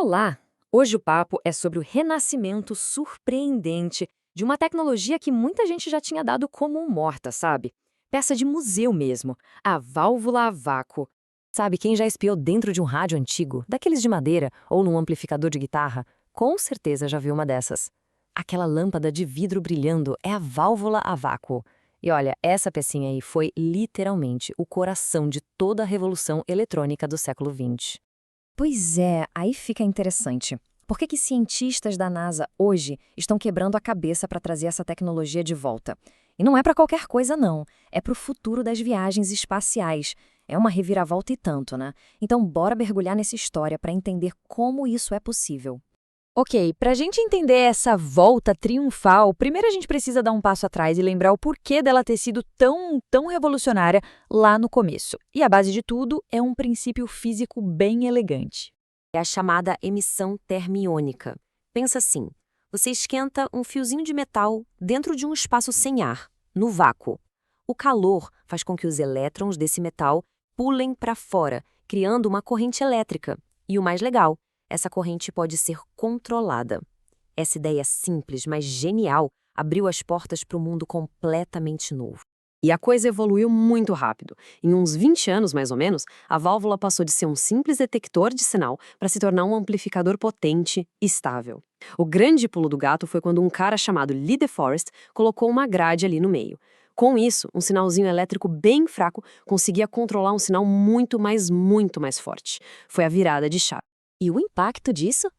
Olá! Hoje o papo é sobre o renascimento surpreendente de uma tecnologia que muita gente já tinha dado como morta, sabe? Peça de museu mesmo, a válvula a vácuo. Sabe, quem já espiou dentro de um rádio antigo, daqueles de madeira ou num amplificador de guitarra, com certeza já viu uma dessas. Aquela lâmpada de vidro brilhando é a válvula a vácuo. E olha, essa pecinha aí foi literalmente o coração de toda a revolução eletrônica do século XX. Pois é, aí fica interessante. Por que cientistas da NASA hoje estão quebrando a cabeça para trazer essa tecnologia de volta? E não é para qualquer coisa, não. É para o futuro das viagens espaciais. É uma reviravolta e tanto, né? Então, bora mergulhar nessa história para entender como isso é possível. Ok, para a gente entender essa volta triunfal, primeiro a gente precisa dar um passo atrás e lembrar o porquê dela ter sido tão revolucionária lá no começo. E a base de tudo é um princípio físico bem elegante. É a chamada emissão termiônica. Pensa assim, você esquenta um fiozinho de metal dentro de um espaço sem ar, no vácuo. O calor faz com que os elétrons desse metal pulem para fora, criando uma corrente elétrica. E o mais legal, essa corrente pode ser controlada. Essa ideia simples, mas genial, abriu as portas para um mundo completamente novo. E a coisa evoluiu muito rápido. Em uns 20 anos, mais ou menos, a válvula passou de ser um simples detector de sinal para se tornar um amplificador potente e estável. O grande pulo do gato foi quando um cara chamado Lee De Forest colocou uma grade ali no meio. Com isso, um sinalzinho elétrico bem fraco conseguia controlar um sinal muito mais forte. Foi a virada de chave. E o impacto disso?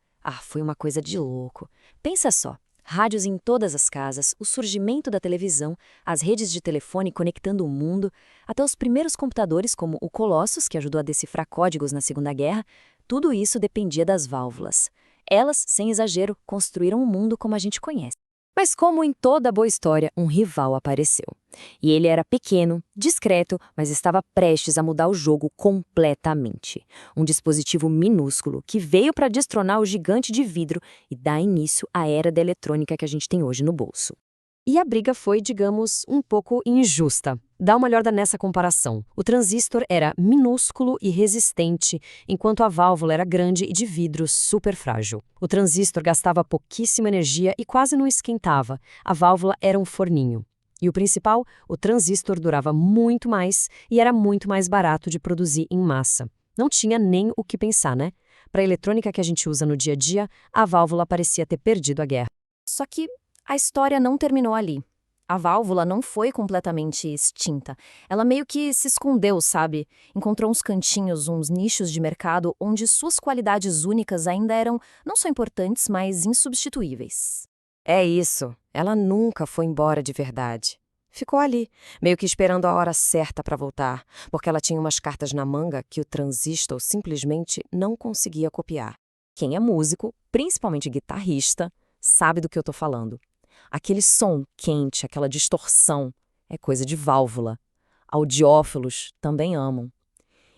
Foi uma coisa de louco. Pensa só. Rádios em todas as casas, o surgimento da televisão, as redes de telefone conectando o mundo, até os primeiros computadores como o Colossus, que ajudou a decifrar códigos na Segunda Guerra, tudo isso dependia das válvulas. Elas, sem exagero, construíram o mundo como a gente conhece. Mas como em toda boa história, um rival apareceu. E ele era pequeno, discreto, mas estava prestes a mudar o jogo completamente. Um dispositivo minúsculo que veio para destronar o gigante de vidro e dar início à era da eletrônica que a gente tem hoje no bolso. E a briga foi, digamos, um pouco injusta. Dá uma olhada nessa comparação. O transistor era minúsculo e resistente, enquanto a válvula era grande e de vidro super frágil. O transistor gastava pouquíssima energia e quase não esquentava. A válvula era um forninho. E o principal, o transistor durava muito mais e era muito mais barato de produzir em massa. Não tinha nem o que pensar, né? Para a eletrônica que a gente usa no dia a dia, a válvula parecia ter perdido a guerra. Só que a história não terminou ali. A válvula não foi completamente extinta. Ela meio que se escondeu, sabe? Encontrou uns cantinhos, uns nichos de mercado onde suas qualidades únicas ainda eram não só importantes, mas insubstituíveis. É isso, ela nunca foi embora de verdade. Ficou ali, meio que esperando a hora certa para voltar, porque ela tinha umas cartas na manga que o transistor simplesmente não conseguia copiar. Quem é músico, principalmente guitarrista, sabe do que eu tô falando. Aquele som quente, aquela distorção, é coisa de válvula. Audiófilos também amam.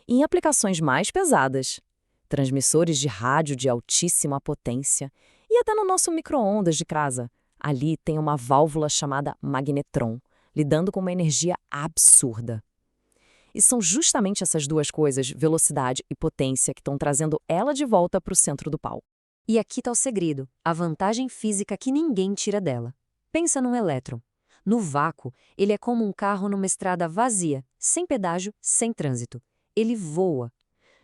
E em aplicações mais pesadas, transmissores de rádio de altíssima potência e até no nosso micro-ondas de casa, ali tem uma válvula chamada magnetron, lidando com uma energia absurda. E são justamente essas duas coisas, velocidade e potência, que estão trazendo ela de volta para o centro do palco. E aqui está o segredo, a vantagem física que ninguém tira dela. Pensa num elétron. No vácuo, ele é como um carro numa estrada vazia, sem pedágio, sem trânsito. Ele voa.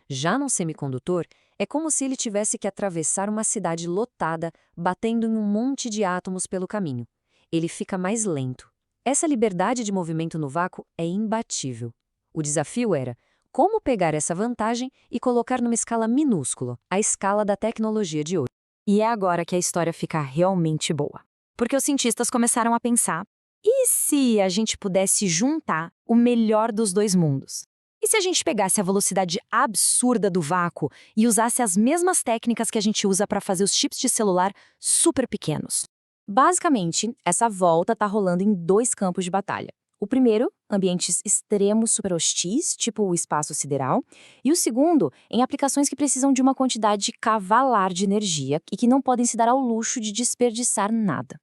Já num semicondutor, é como se ele tivesse que atravessar uma cidade lotada, batendo em um monte de átomos pelo caminho. Ele fica mais lento. Essa liberdade de movimento no vácuo é imbatível. O desafio era como pegar essa vantagem e colocar numa escala minúscula, a escala da tecnologia de hoje. E é agora que a história fica realmente boa. Porque os cientistas começaram a pensar, e se a gente pudesse juntar o melhor dos dois mundos? E se a gente pegasse a velocidade absurda do vácuo e usasse as mesmas técnicas que a gente usa para fazer os chips de celular super pequenos? Basicamente, essa volta está rolando em dois campos de batalha. O primeiro, ambientes extremos super hostis, tipo o espaço sideral, e o segundo, em aplicações que precisam de uma quantidade cavalar de energia e que não podem se dar ao luxo de desperdiçar nada.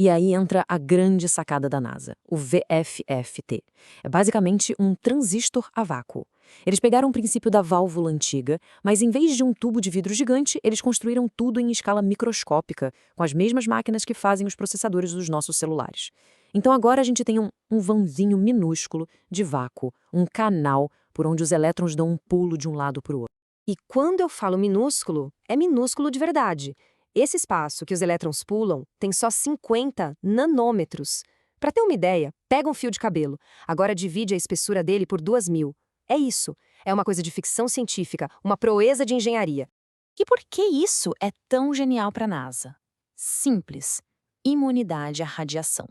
E aí entra a grande sacada da NASA, o VFFT. É basicamente um transistor a vácuo. Eles pegaram o princípio da válvula antiga, mas em vez de um tubo de vidro gigante, eles construíram tudo em escala microscópica, com as mesmas máquinas que fazem os processadores dos nossos celulares. Então agora a gente tem um vãozinho minúsculo de vácuo, um canal por onde os elétrons dão um pulo de um lado para o outro. E quando eu falo minúsculo, é minúsculo de verdade. Esse espaço que os elétrons pulam tem só 50 nanômetros. Para ter uma ideia, pega um fio de cabelo, agora divide a espessura dele por 2000. É isso. É uma coisa de ficção científica, uma proeza de engenharia. E por que isso é tão genial para a NASA? Simples. Imunidade à radiação.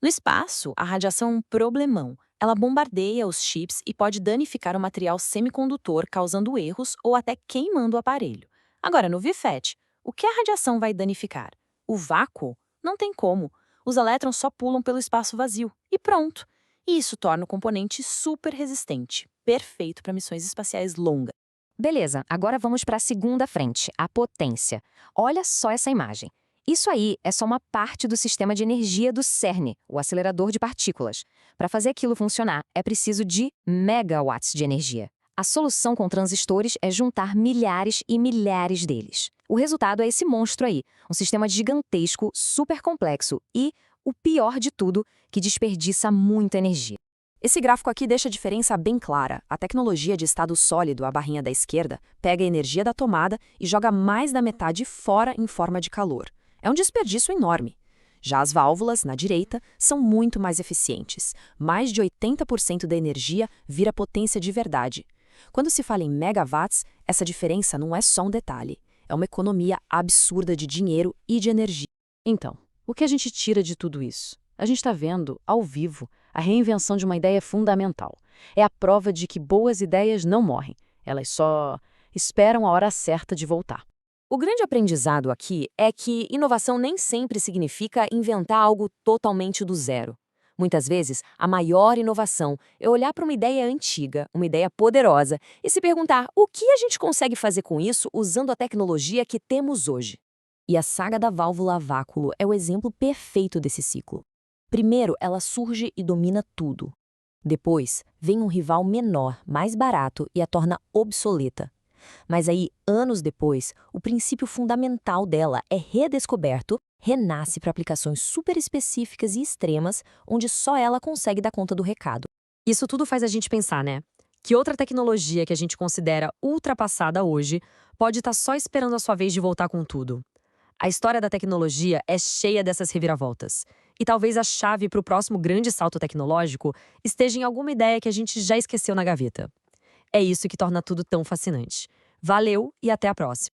No espaço, a radiação é um problemão. Ela bombardeia os chips e pode danificar o material semicondutor, causando erros ou até queimando o aparelho. Agora, no VFET, o que a radiação vai danificar? O vácuo? Não tem como. Os elétrons só pulam pelo espaço vazio. E pronto. E isso torna o componente super resistente, perfeito para missões espaciais longas. Beleza, agora vamos para a segunda frente, a potência. Olha só essa imagem. Isso aí é só uma parte do sistema de energia do CERN, o acelerador de partículas. Para fazer aquilo funcionar, é preciso de megawatts de energia. A solução com transistores é juntar milhares e milhares deles. O resultado é esse monstro aí, um sistema gigantesco, super complexo e, o pior de tudo, que desperdiça muita energia. Esse gráfico aqui deixa a diferença bem clara. A tecnologia de estado sólido, a barrinha da esquerda, pega a energia da tomada e joga mais da metade fora em forma de calor. É um desperdício enorme. Já as válvulas, na direita, são muito mais eficientes. Mais de 80% da energia vira potência de verdade. Quando se fala em megawatts, essa diferença não é só um detalhe. É uma economia absurda de dinheiro e de energia. Então, o que a gente tira de tudo isso? A gente está vendo, ao vivo, a reinvenção de uma ideia fundamental. É a prova de que boas ideias não morrem. Elas só esperam a hora certa de voltar. O grande aprendizado aqui é que inovação nem sempre significa inventar algo totalmente do zero. Muitas vezes, a maior inovação é olhar para uma ideia antiga, uma ideia poderosa, e se perguntar o que a gente consegue fazer com isso usando a tecnologia que temos hoje. E a saga da válvula a vácuo é o exemplo perfeito desse ciclo. Primeiro, ela surge e domina tudo. Depois, vem um rival menor, mais barato e a torna obsoleta. Mas aí, anos depois, o princípio fundamental dela é redescoberto, renasce para aplicações super específicas e extremas, onde só ela consegue dar conta do recado. Isso tudo faz a gente pensar, né? Que outra tecnologia que a gente considera ultrapassada hoje pode estar só esperando a sua vez de voltar com tudo. A história da tecnologia é cheia dessas reviravoltas. E talvez a chave para o próximo grande salto tecnológico esteja em alguma ideia que a gente já esqueceu na gaveta. É isso que torna tudo tão fascinante. Valeu e até a próxima!